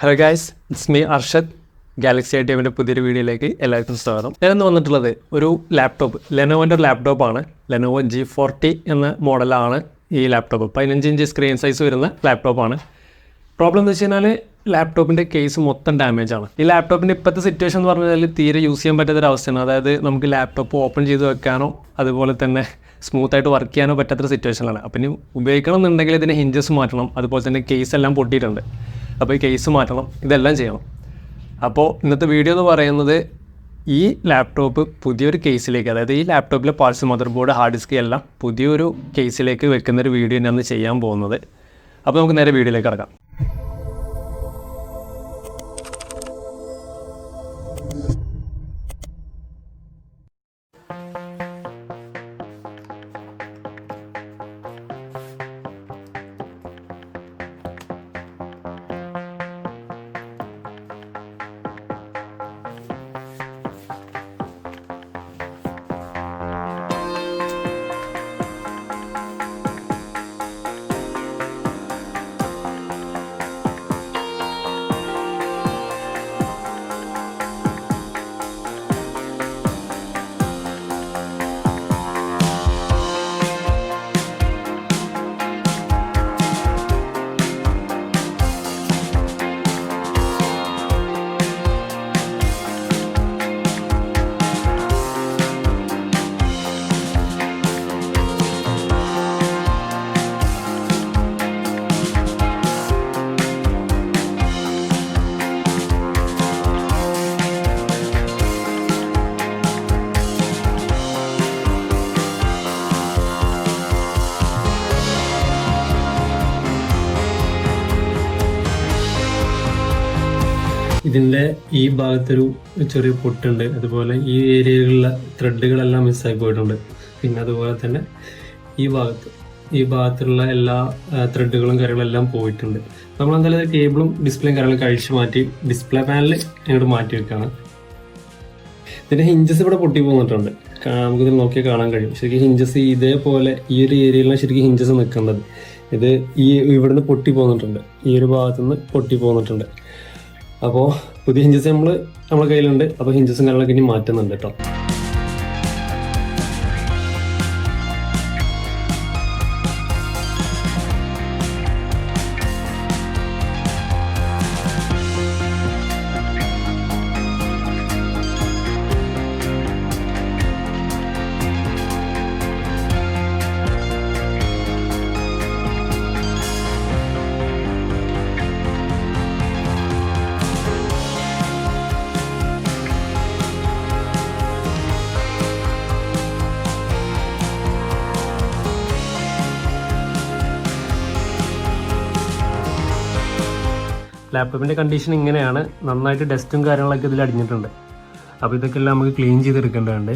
Hello guys, it's me Arshad. Galaxy I T എമ്മിൻ്റെ പുതിയൊരു വീഡിയോയിലേക്ക് എല്ലാവർക്കും സ്വാഗതം. ഞാനിന്ന് വന്നിട്ടുള്ളത് ഒരു ലാപ്ടോപ്പ്, ലെനോവോൻ്റെ ഒരു ലാപ്ടോപ്പാണ്. ലെനോവോ G40 എന്ന മോഡലാണ് ഈ ലാപ്ടോപ്പ്. 15 ഇഞ്ച് സ്ക്രീൻ സൈസ് വരുന്ന ലാപ്ടോപ്പാണ്. പ്രോബ്ലം എന്ന് വെച്ച് കഴിഞ്ഞാൽ ലാപ്ടോപ്പിൻ്റെ കേസ് മൊത്തം ഡാമേജ് ആണ്. ഈ ലാപ്ടോപ്പിൻ്റെ ഇപ്പോഴത്തെ സിറ്റുവേഷൻ എന്ന് പറഞ്ഞാൽ തീരെ യൂസ് ചെയ്യാൻ പറ്റാത്തൊരവസ്ഥയാണ്. അതായത് നമുക്ക് ലാപ്ടോപ്പ് ഓപ്പൺ ചെയ്ത് വെക്കാനോ അതുപോലെ തന്നെ സ്മൂത്തായിട്ട് വർക്ക് ചെയ്യാനോ പറ്റാത്തൊരു സിറ്റുവേഷനിലാണ്. അപ്പം ഇനി ഉപയോഗിക്കണം എന്നുണ്ടെങ്കിൽ ഇതിൻ്റെ ഹിഞ്ചസ് മാറ്റണം, അതുപോലെ തന്നെ കേസ് എല്ലാം പൊട്ടിയിട്ടുണ്ട്. അപ്പോൾ ഈ കേസ് മാറ്റണം, ഇതെല്ലാം ചെയ്യണം. അപ്പോൾ ഇന്നത്തെ വീഡിയോ എന്ന് പറയുന്നത് ഈ ലാപ്ടോപ്പ് പുതിയൊരു കേസിലേക്ക്, അതായത് ഈ ലാപ്ടോപ്പിലെ parts, motherboard, hard disk എല്ലാം പുതിയൊരു കേസിലേക്ക് വെക്കുന്നൊരു വീഡിയോ തന്നെയാണ് ചെയ്യാൻ പോകുന്നത്. അപ്പോൾ നമുക്ക് നേരെ വീഡിയോയിലേക്ക് കിടക്കാം. ഇതിൻ്റെ ഈ ഭാഗത്തൊരു ചെറിയ പൊട്ടുണ്ട്, അതുപോലെ ഈ ഏരിയയിലുള്ള ത്രെഡുകളെല്ലാം മിസ്സായി പോയിട്ടുണ്ട്. പിന്നെ അതുപോലെ തന്നെ ഈ ഭാഗത്തുള്ള എല്ലാ ത്രെഡുകളും കാര്യങ്ങളെല്ലാം പോയിട്ടുണ്ട്. നമ്മളെന്തായാലും കേബിളും ഡിസ്പ്ലേയും കാര്യങ്ങളൊക്കെ അഴിച്ചു മാറ്റി ഡിസ്പ്ലേ പാനൽ ഇങ്ങോട്ട് മാറ്റി വെക്കുകയാണ്. ഇതിൻ്റെ ഹിഞ്ചസ് ഇവിടെ പൊട്ടി പോന്നിട്ടുണ്ട്, നമുക്കിത് നോക്കിയാൽ കാണാൻ കഴിയും. ശരിക്കും ഹിഞ്ചസ് ഇതേപോലെ ഈ ഒരു ഏരിയയിലാണ് ശരിക്കും ഹിഞ്ചസ് നിൽക്കുന്നത്. ഇത് ഇവിടുന്ന് പൊട്ടി പോന്നിട്ടുണ്ട്, ഈ ഒരു ഭാഗത്തുനിന്ന് പൊട്ടി പോന്നിട്ടുണ്ട്. അപ്പോൾ പുതിയ ഹിഞ്ചസ് നമ്മളെ കയ്യിലുണ്ട്. അപ്പോൾ ഹിഞ്ചസും കാര്യങ്ങളൊക്കെ ഇനി മാറ്റുന്നുണ്ട് കേട്ടോ. ലാപ്ടോപ്പിൻ്റെ കണ്ടീഷൻ ഇങ്ങനെയാണ്. നന്നായിട്ട് ഡസ്റ്റും കാര്യങ്ങളൊക്കെ ഇതിൽ അടിഞ്ഞിട്ടുണ്ട്. അപ്പോൾ ഇതൊക്കെ എല്ലാം നമുക്ക് ക്ലീൻ ചെയ്തെടുക്കേണ്ടതുണ്ട്.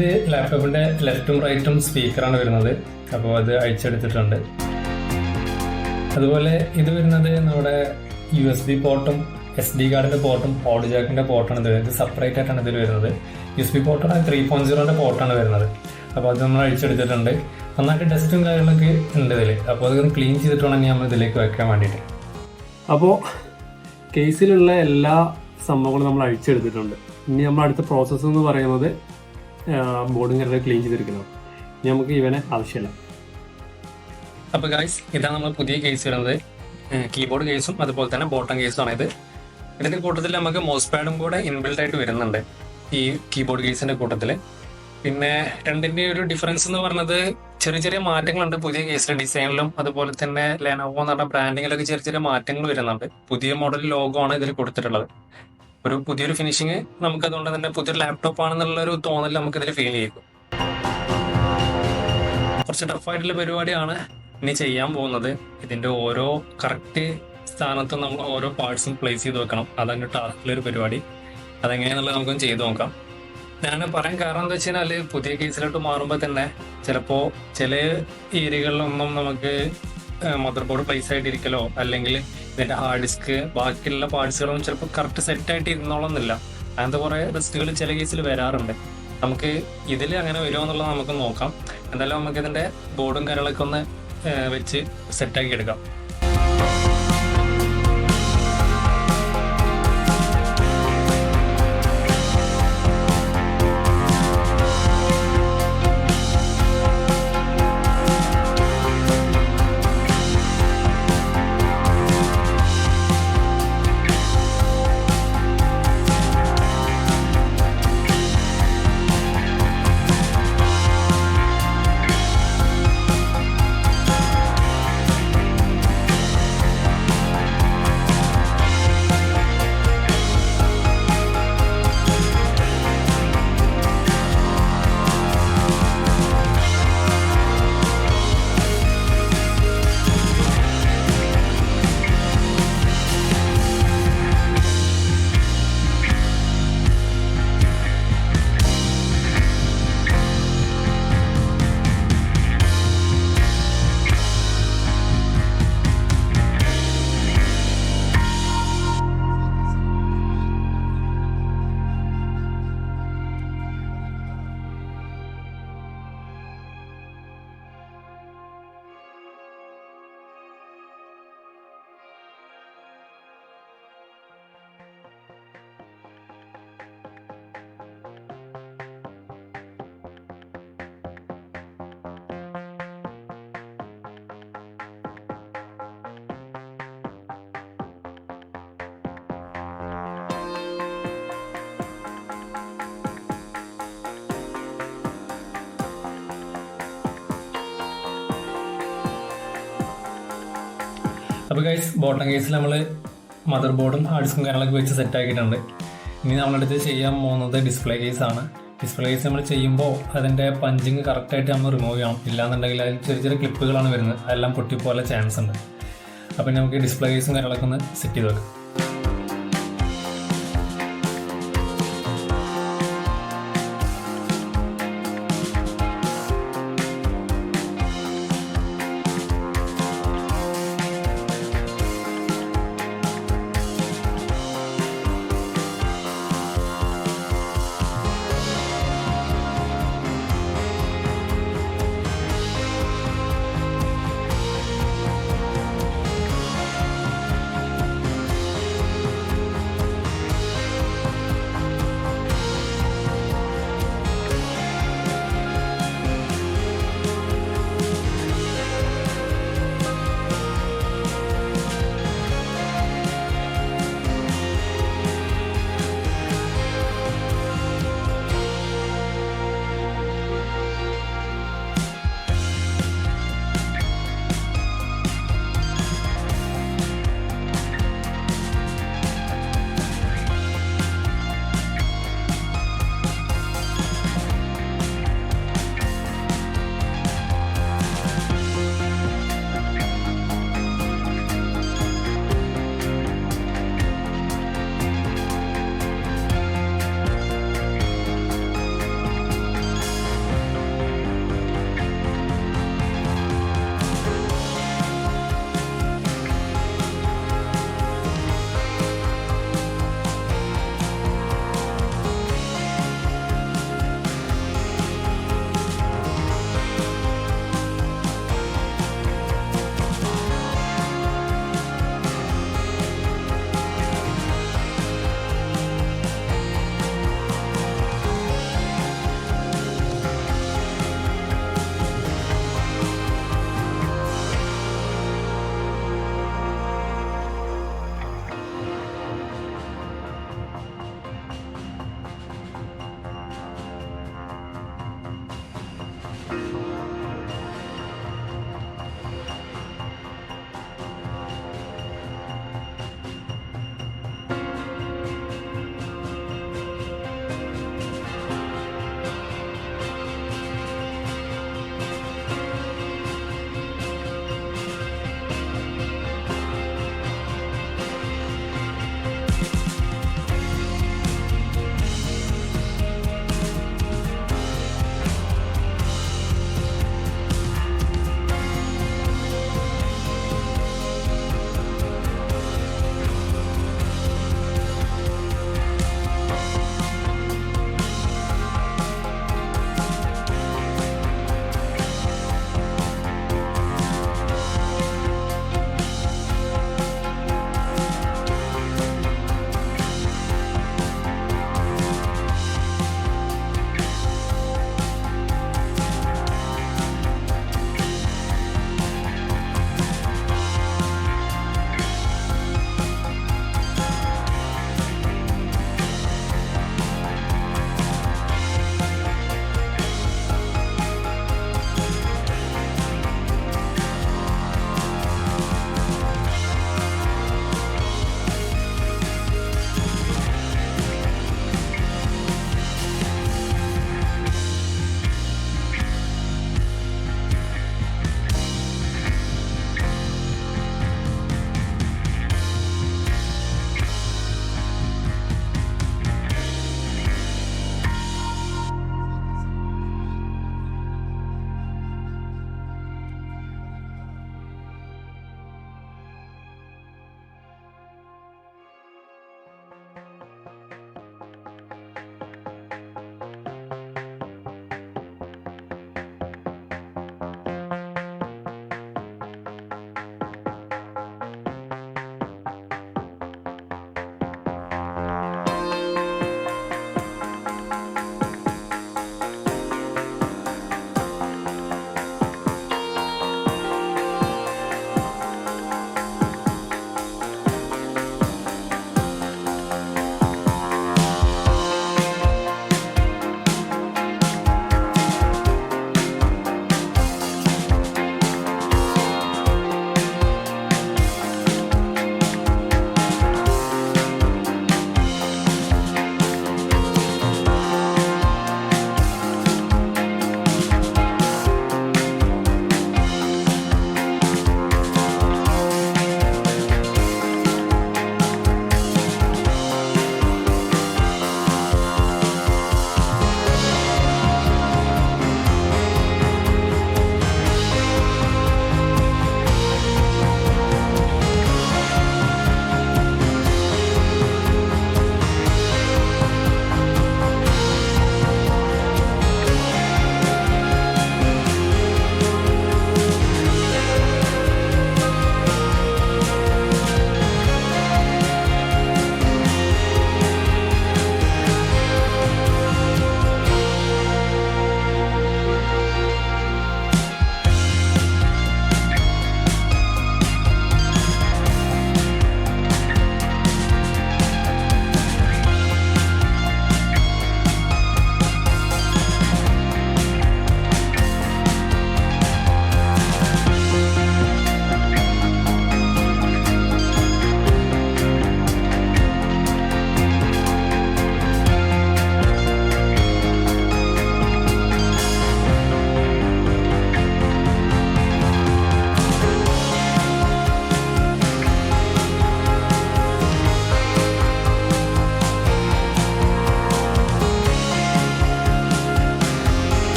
ഇത് ലാപ്ടോപ്പിൻ്റെ ലെഫ്റ്റും റൈറ്റും സ്പീക്കറാണ് വരുന്നത്. അപ്പോൾ അത് അഴിച്ചെടുത്തിട്ടുണ്ട്. അതുപോലെ ഇത് വരുന്നത് നമ്മുടെ USB പോർട്ടും SD കാർഡിൻ്റെ പോർട്ടും ഓഡിയോ ജാക്കിൻ്റെ പോർട്ടാണ്. ഇത് സെപ്പറേറ്റ് ആയിട്ടാണ് ഇതിൽ വരുന്നത്. USB പോർട്ടാണ് 3.0ൻ്റെ പോർട്ടാണ് വരുന്നത്. അപ്പോൾ അത് നമ്മൾ അഴിച്ചെടുത്തിട്ടുണ്ട്. നന്നായിട്ട് ഡസ്റ്റും കാര്യങ്ങളൊക്കെ ഉണ്ട് ഇതിൽ. അപ്പോൾ അതൊന്ന് ക്ലീൻ ചെയ്തിട്ട് വേണം നമ്മൾ ഇതിലേക്ക് വെക്കാൻ വേണ്ടിയിട്ട്. അപ്പോൾ കേസിലുള്ള എല്ലാ സംഭവങ്ങളും നമ്മൾ അഴിച്ചെടുത്തിട്ടുണ്ട്. ഇനി നമ്മൾ അടുത്ത പ്രോസസ്സ് എന്ന് പറയുന്നത് ബോർഡും കാര്യങ്ങളൊക്കെ ക്ലീൻ ചെയ്തെടുക്കണം. ഇനി നമുക്ക് ഇവനെ ആവശ്യമില്ല. അപ്പോൾ ഗൈസ്, ഇതാണ് നമ്മൾ പുതിയ കേസ് വരുന്നത്. കീബോർഡ് കേസും അതുപോലെ തന്നെ ബോട്ടം കേസുമാണ് ഇത്. ഇതിൻ്റെ കൂട്ടത്തിൽ നമുക്ക് മൗസ് പാഡും കൂടെ ഇൻബിൽഡ് ആയിട്ട് വരുന്നുണ്ട് ഈ കീബോർഡ് കേസിൻ്റെ കൂട്ടത്തിൽ. പിന്നെ രണ്ടിൻ്റെ ഒരു ഡിഫറൻസ് എന്ന് പറഞ്ഞത് ചെറിയ ചെറിയ മാറ്റങ്ങളുണ്ട് പുതിയ കേസിലെ ഡിസൈനിലും. അതുപോലെ തന്നെ ലെനോവോ എന്ന് പറഞ്ഞ ബ്രാൻഡിങ്ങിലൊക്കെ ചെറിയ ചെറിയ മാറ്റങ്ങൾ വരുന്നുണ്ട്. പുതിയ മോഡൽ ലോഗോ ആണ് ഇതിൽ കൊടുത്തിട്ടുള്ളത്. ഒരു പുതിയൊരു ഫിനിഷിങ് നമുക്ക് അതുകൊണ്ട് തന്നെ പുതിയൊരു ലാപ്ടോപ്പ് ആണെന്നുള്ളൊരു തോന്നൽ നമുക്കിതിൽ ഫീൽ ചെയ്യും. കുറച്ച് ടഫായിട്ടുള്ള പരിപാടിയാണ് ഇനി ചെയ്യാൻ പോകുന്നത്. ഇതിൻ്റെ ഓരോ കറക്റ്റ് സ്ഥാനത്തും നമ്മൾ ഓരോ പാർട്സും പ്ലേസ് ചെയ്ത് വെക്കണം. അതാണ് ടാസ്കിലൊരു പരിപാടി. അതെങ്ങനെയാണെന്നുള്ളത് നമുക്കൊന്ന് ചെയ്ത് നോക്കാം. ഞാൻ പറയാൻ കാരണം എന്താ വെച്ച് കഴിഞ്ഞാൽ പുതിയ കേസിലോട്ട് മാറുമ്പോൾ തന്നെ ചിലപ്പോൾ ചില ഏരിയകളിലൊന്നും നമുക്ക് മദർ ബോർഡ് പ്ലേസ് ആയിട്ടിരിക്കലോ അല്ലെങ്കിൽ ഇതിൻ്റെ ഹാർഡ് ഡിസ്ക് ബാക്കിയുള്ള പാർട്സുകളൊന്നും ചിലപ്പോൾ കറക്റ്റ് സെറ്റായിട്ട് ഇരുന്നോളന്നില്ല. അങ്ങനത്തെ കുറേ റിസ്കുകൾ ചില കേസിൽ വരാറുണ്ട്. നമുക്ക് ഇതിൽ അങ്ങനെ വരുമോ എന്നുള്ളത് നമുക്ക് നോക്കാം. എന്തായാലും നമുക്ക് ഇതിൻ്റെ ബോർഡും കാര്യങ്ങളൊക്കെ ഒന്ന് വെച്ച് സെറ്റാക്കി എടുക്കാം. അപ്പോൾ ഗൈസ്, ബോട്ടം കേസിൽ നമ്മൾ മദർ ബോർഡും ഹാർഡ് ഡിസ്കും കാര്യങ്ങളൊക്കെ വെച്ച് സെറ്റ് ആക്കിയിട്ടുണ്ട്. ഇനി നമ്മളടുത്ത് ചെയ്യാൻ പോകുന്നത് ഡിസ്പ്ലേ കേസാണ്. ഡിസ്പ്ലേ കേസ് നമ്മൾ ചെയ്യുമ്പോൾ അതിൻ്റെ പഞ്ചിങ് കറക്റ്റായിട്ട് നമ്മൾ റിമൂവ് ചെയ്യണം. ഇല്ലാന്നുണ്ടെങ്കിൽ അതിൽ ചെറിയ ചെറിയ ക്ലിപ്പുകളാണ് വരുന്നത്. അതെല്ലാം പൊട്ടിപ്പോലെ ചാൻസ് ഉണ്ട്. അപ്പോൾ നമുക്ക് ഡിസ്പ്ലേ കേസും കാര്യങ്ങളൊക്കെ ഒന്ന് സെറ്റ് ചെയ്ത് വെക്കാം.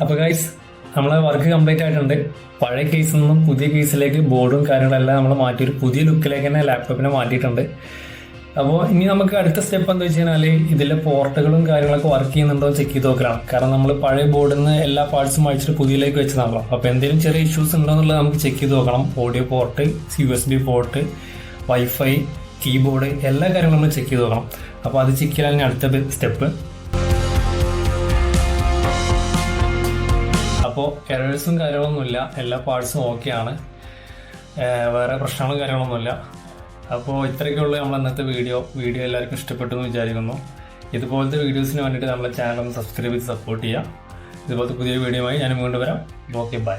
അപ്പോൾ ഗൈസ് നമ്മളെ വർക്ക് കംപ്ലീറ്റ് ആയിട്ടുണ്ട്. പഴയ കേസിൽ നിന്നും പുതിയ കേസിലേക്ക് ബോർഡും കാര്യങ്ങളെല്ലാം നമ്മൾ മാറ്റി ഒരു പുതിയ ലുക്കിലേക്ക് തന്നെ ലാപ്ടോപ്പിനെ മാറ്റിയിട്ടുണ്ട്. അപ്പോൾ ഇനി നമുക്ക് അടുത്ത സ്റ്റെപ്പ് എന്താ വെച്ച് കഴിഞ്ഞാൽ ഇതിലെ പോർട്ടുകളും കാര്യങ്ങളൊക്കെ വർക്ക് ചെയ്യുന്നുണ്ടോ ചെക്ക് ചെയ്ത് നോക്കണം. കാരണം നമ്മൾ പഴയ ബോർഡിൽ നിന്ന് എല്ലാ പാർട്സും അഴിച്ചിട്ട് പുതിയതിലേക്ക് വെച്ചതാണല്ലോ. അപ്പോൾ എന്തെങ്കിലും ചെറിയ ഇഷ്യൂസ് ഉണ്ടോ എന്നുള്ളത് നമുക്ക് ചെക്ക് ചെയ്ത് നോക്കണം. Audio port, USB port, wifi, keyboard എല്ലാ കാര്യങ്ങളും നമ്മൾ ചെക്ക് ചെയ്ത് നോക്കണം. അപ്പോൾ അത് ചെക്ക് ചെയ്യാൻ അടുത്ത സ്റ്റെപ്പ്. അപ്പോൾ എറേഴ്സും കാര്യങ്ങളൊന്നുമില്ല, എല്ലാ പാർട്സും ഓക്കെയാണ്, വേറെ പ്രശ്നങ്ങളും കാര്യങ്ങളൊന്നുമില്ല. അപ്പോൾ ഇത്രയൊക്കെയുള്ളൂ നമ്മൾ ഇന്നത്തെ വീഡിയോ എല്ലാവർക്കും ഇഷ്ടപ്പെട്ടു എന്ന് വിചാരിക്കുന്നു. ഇതുപോലത്തെ വീഡിയോസിന് വേണ്ടിയിട്ട് നമ്മുടെ ചാനൽ ഒന്ന് സബ്സ്ക്രൈബ് ചെയ്ത് സപ്പോർട്ട് ചെയ്യുക. ഇതുപോലത്തെ പുതിയ വീഡിയോയുമായി ഞാൻ വീണ്ടും വരാം. Okay, by.